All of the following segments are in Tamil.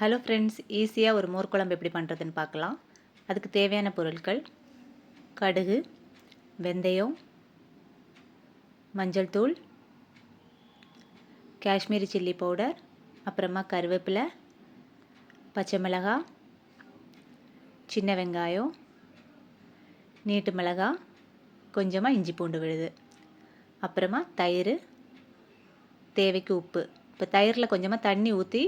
ஹலோ ஃப்ரெண்ட்ஸ், ஈஸியாக ஒரு மோர் குழம்பு எப்படி பண்ணுறதுன்னு பார்க்கலாம். அதுக்கு தேவையான பொருட்கள்: கடுகு, வெந்தயம், மஞ்சள் தூள், காஷ்மீரி சில்லி பவுடர், அப்புறமா கருவேப்பிலை, பச்சை மிளகாய், சின்ன வெங்காயம், நீட்டு மிளகாய், கொஞ்சமாக இஞ்சி பூண்டு விழுது, அப்புறமா தயிர், தேவைக்கு உப்பு. இப்போ தயிரில் கொஞ்சமாக தண்ணி ஊற்றி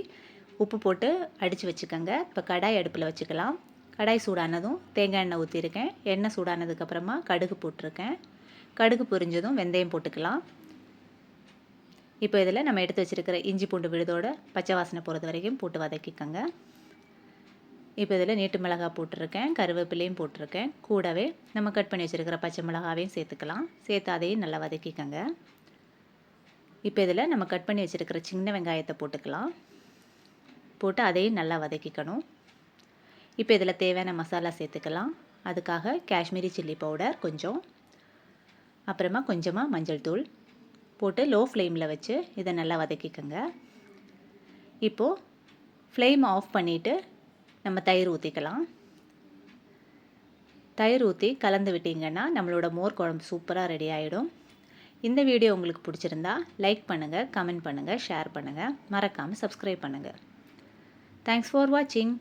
உப்பு போட்டு அடித்து வச்சுக்கோங்க. இப்போ கடாய் அடுப்பில் வச்சுக்கலாம். கடாய் சூடானதும் தேங்காய் எண்ணெய் ஊற்றிருக்கேன். எண்ணெய் சூடானதுக்கப்புறமா கடுகு போட்டிருக்கேன். கடுகு பொரிஞ்சதும் வெந்தயம் போட்டுக்கலாம். இப்போ இதில் நம்ம எடுத்து வச்சுருக்கிற இஞ்சி பூண்டு விழுதோட பச்சை வாசனை போகிறது வரைக்கும் போட்டு வதக்கிக்கோங்க. இப்போ இதில் நீட்டு மிளகாய் போட்டிருக்கேன், கருவேப்பிலையும் போட்டிருக்கேன். கூடவே நம்ம கட் பண்ணி வச்சுருக்கிற பச்சை மிளகாவையும் சேர்த்துக்கலாம். சேர்த்து அதையும் நல்லா வதக்கிக்கோங்க. இப்போ இதில் நம்ம கட் பண்ணி வச்சுருக்கிற சின்ன வெங்காயத்தை போட்டுக்கலாம். போட்டு அதையும் நல்லா வதக்கிக்கணும். இப்போ இதில் தேவையான மசாலா சேர்த்துக்கலாம். அதுக்காக காஷ்மீரி சில்லி பவுடர் கொஞ்சம், அப்புறமா கொஞ்சமாக மஞ்சள் தூள் போட்டு லோ ஃப்ளேமில் வச்சு இதை நல்லா வதக்கிக்கோங்க. இப்போது ஃப்ளேம் ஆஃப் பண்ணிவிட்டு நம்ம தயிர் ஊற்றிக்கலாம். தயிர் ஊற்றி கலந்து விட்டிங்கன்னா நம்மளோட மோர் குழம்பு சூப்பராக ரெடி ஆகிடும். இந்த வீடியோ உங்களுக்கு பிடிச்சிருந்தா லைக் பண்ணுங்கள், கமெண்ட் பண்ணுங்கள், ஷேர் பண்ணுங்கள், மறக்காமல் சப்ஸ்கிரைப் பண்ணுங்கள். Thanks for watching.